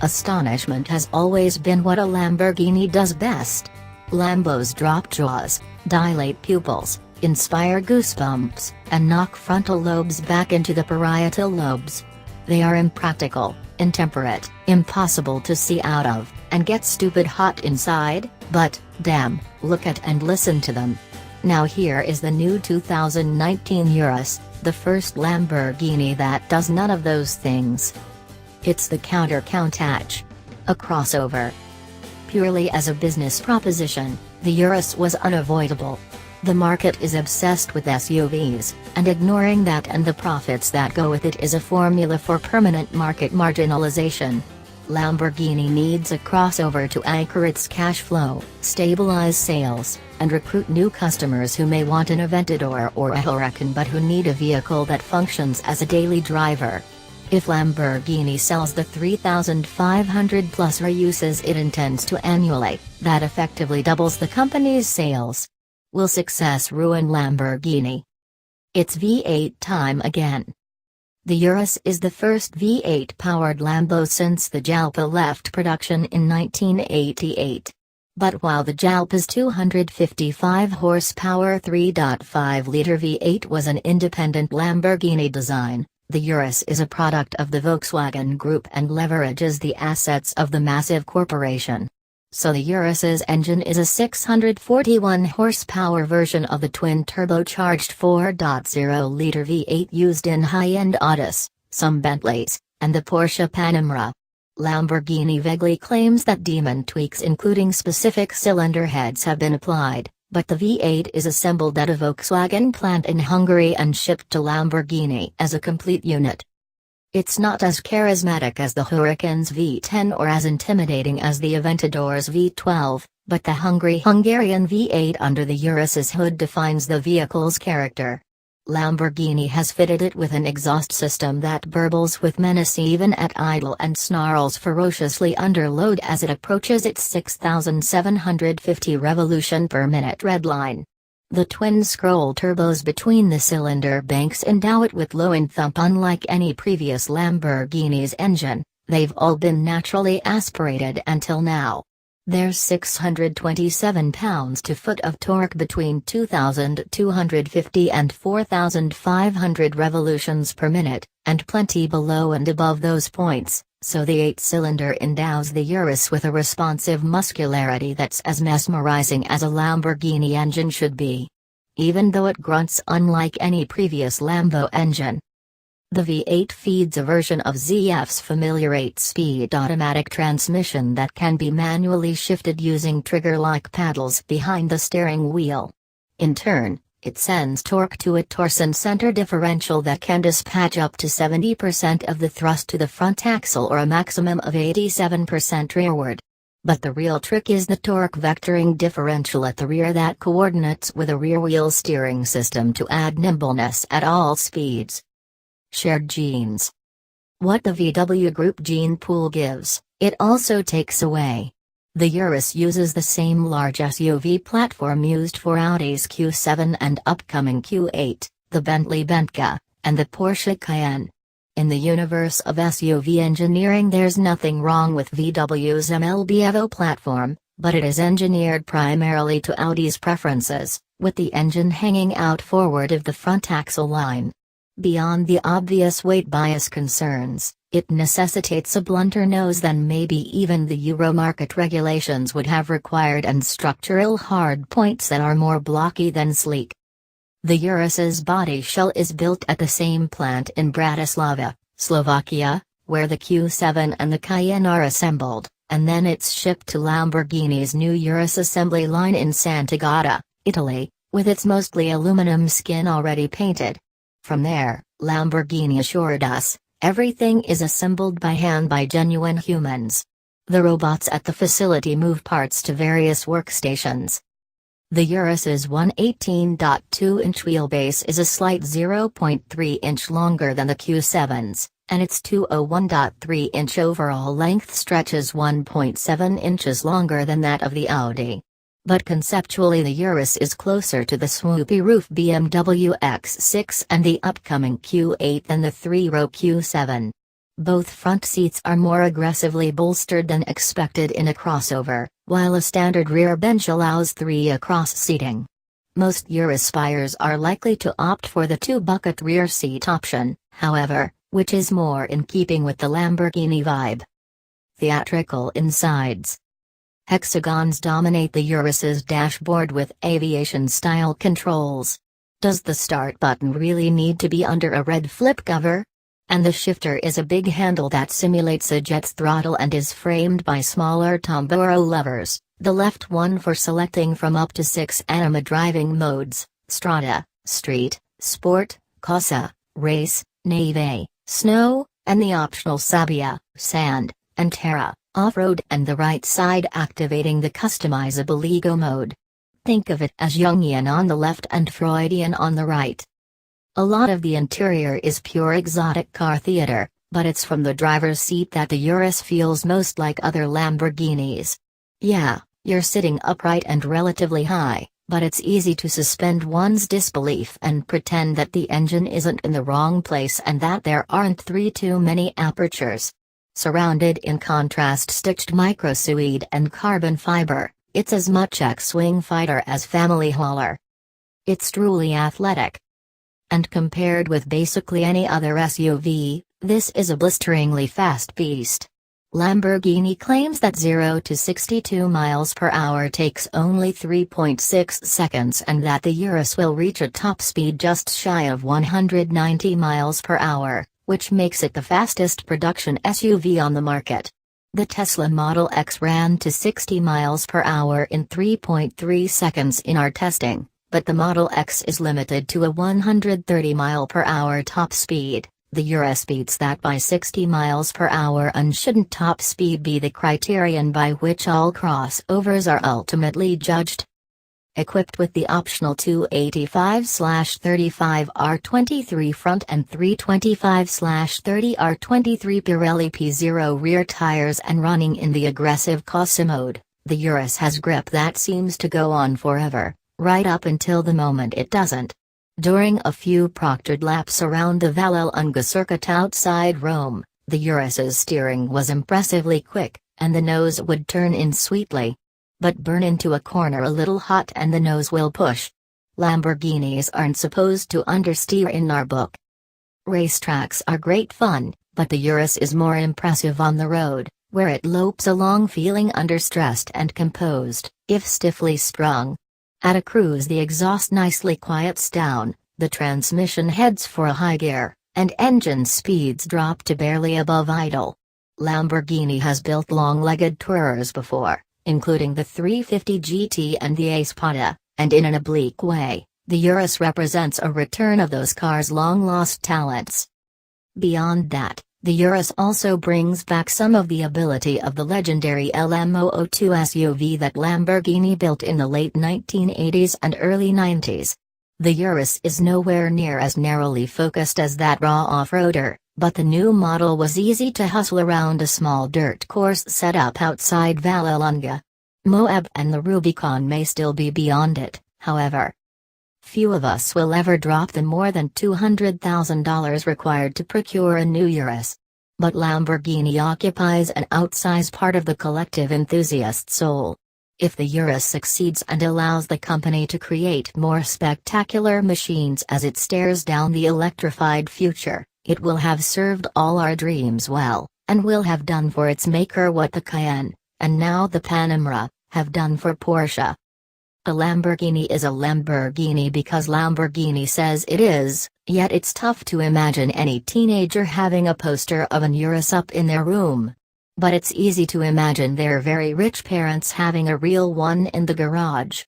Astonishment has always been what a Lamborghini does best. Lambos drop jaws, dilate pupils, inspire goosebumps, and knock frontal lobes back into the parietal lobes. They are impractical, intemperate, impossible to see out of, and get stupid hot inside, but, damn, look at and listen to them. Now here is the new 2019 Urus, the first Lamborghini that does none of those things. It's the Countach. A crossover. Purely as a business proposition, the Urus was unavoidable. The market is obsessed with SUVs, and ignoring that and the profits that go with it is a formula for permanent market marginalization. Lamborghini needs a crossover to anchor its cash flow, stabilize sales, and recruit new customers who may want an Aventador or a Huracan but who need a vehicle that functions as a daily driver. If Lamborghini sells the 3,500 plus Uruses it intends to annually, that effectively doubles the company's sales. Will success ruin Lamborghini? It's V8 time again. The Urus is the first V8-powered Lambo since the Jalpa left production in 1988. But while the Jalpa's 255 horsepower 3.5-liter V8 was an independent Lamborghini design, the Urus is a product of the Volkswagen Group and leverages the assets of the massive corporation. So the Urus's engine is a 641 horsepower version of the twin-turbocharged 4.0-liter V8 used in high-end Autos, some Bentleys, and the Porsche Panamera. Lamborghini vaguely claims that demon tweaks including specific cylinder heads have been applied, but the V8 is assembled at a Volkswagen plant in Hungary and shipped to Lamborghini as a complete unit. It's not as charismatic as the Huracan's V10 or as intimidating as the Aventador's V12, but the Hungarian V8 under the Urus's hood defines the vehicle's character. Lamborghini has fitted it with an exhaust system that burbles with menace even at idle and snarls ferociously under load as it approaches its 6,750 revolution per minute redline. The twin-scroll turbos between the cylinder banks endow it with low end thump. Unlike any previous Lamborghini's engine, they've all been naturally aspirated until now. There's 627 pounds-to-foot of torque between 2,250 and 4,500 revolutions per minute, and plenty below and above those points, so the 8-cylinder endows the Urus with a responsive muscularity that's as mesmerizing as a Lamborghini engine should be. Even though it grunts unlike any previous Lambo engine. The V8 feeds a version of ZF's familiar 8-speed automatic transmission that can be manually shifted using trigger-like paddles behind the steering wheel. In turn, it sends torque to a torsion center differential that can dispatch up to 70% of the thrust to the front axle or a maximum of 87% rearward. But the real trick is the torque vectoring differential at the rear that coordinates with a rear-wheel steering system to add nimbleness at all speeds. Shared genes. What the VW Group gene pool gives, it also takes away. The Urus uses the same large SUV platform used for Audi's Q7 and upcoming Q8, the Bentley Bentayga, and the Porsche Cayenne. In the universe of SUV engineering there's nothing wrong with VW's MLB Evo platform, but it is engineered primarily to Audi's preferences, with the engine hanging out forward of the front axle line. Beyond the obvious weight bias concerns, it necessitates a blunter nose than maybe even the Euro market regulations would have required and structural hard points that are more blocky than sleek. The Urus's body shell is built at the same plant in Bratislava, Slovakia, where the Q7 and the Cayenne are assembled, and then it's shipped to Lamborghini's new Urus assembly line in Sant'Agata, Italy, with its mostly aluminum skin already painted. From there, Lamborghini assured us, everything is assembled by hand by genuine humans. The robots at the facility move parts to various workstations. The Urus's 118.2-inch wheelbase is a slight 0.3 inch longer than the Q7's, and its 201.3-inch overall length stretches 1.7 inches longer than that of the Audi. But conceptually the Urus is closer to the swoopy roof BMW X6 and the upcoming Q8 than the 3-row Q7. Both front seats are more aggressively bolstered than expected in a crossover, while a standard rear bench allows 3 across seating. Most Urus buyers are likely to opt for the 2-bucket rear seat option, however, which is more in keeping with the Lamborghini vibe. Theatrical insides. Hexagons dominate the Urus's dashboard with aviation-style controls. Does the start button really need to be under a red flip cover? And the shifter is a big handle that simulates a jet's throttle and is framed by smaller Tamburo levers, the left one for selecting from up to 6 anima driving modes: Strada, Street, Sport, Corsa, Race, Neve, Snow, and the optional Sabbia, Sand, and Terra, Off-Road, and the right side activating the customizable Ego mode. Think of it as Jungian on the left and Freudian on the right. A lot of the interior is pure exotic car theater, but it's from the driver's seat that the Urus feels most like other Lamborghinis. Yeah, you're sitting upright and relatively high, but it's easy to suspend one's disbelief and pretend that the engine isn't in the wrong place and that there aren't 3 too many apertures. Surrounded in contrast stitched microsuede and carbon fiber, it's as much X-Wing fighter as family hauler. It's truly athletic. And compared with basically any other SUV, this is a blisteringly fast beast. Lamborghini claims that 0 to 62 miles per hour takes only 3.6 seconds and that the Urus will reach a top speed just shy of 190 miles per hour, which makes it the fastest production SUV on the market. The Tesla Model X ran to 60 miles per hour in 3.3 seconds in our testing, but the Model X is limited to a 130 mile per hour top speed. The Urus beats that by 60 miles per hour, and shouldn't top speed be the criterion by which all crossovers are ultimately judged? Equipped with the optional 285/35R23 front and 325/30R23 Pirelli P0 rear tires and running in the aggressive Corsa mode, the Urus has grip that seems to go on forever, right up until the moment it doesn't. During a few proctored laps around the Vallelunga circuit outside Rome, the Urus's steering was impressively quick, and the nose would turn in sweetly. But burn into a corner a little hot and the nose will push. Lamborghinis aren't supposed to understeer in our book. Racetracks are great fun, but the Urus is more impressive on the road, where it lopes along feeling understressed and composed, if stiffly sprung. At a cruise the exhaust nicely quiets down, the transmission heads for a high gear, and engine speeds drop to barely above idle. Lamborghini has built long-legged tourers before, including the 350 GT and the Espada, and in an oblique way, the Urus represents a return of those cars' long-lost talents. Beyond that, the Urus also brings back some of the ability of the legendary LM002 SUV that Lamborghini built in the late 1980s and early 90s. The Urus is nowhere near as narrowly focused as that raw off-roader, but the new model was easy to hustle around a small dirt course set up outside Vallelunga. Moab and the Rubicon may still be beyond it, however. Few of us will ever drop the more than $200,000 required to procure a new Urus. But Lamborghini occupies an outsized part of the collective enthusiast soul. If the Urus succeeds and allows the company to create more spectacular machines as it stares down the electrified future, it will have served all our dreams well, and will have done for its maker what the Cayenne, and now the Panamera, have done for Porsche. A Lamborghini is a Lamborghini because Lamborghini says it is, yet it's tough to imagine any teenager having a poster of an Urus up in their room. But it's easy to imagine their very rich parents having a real one in the garage.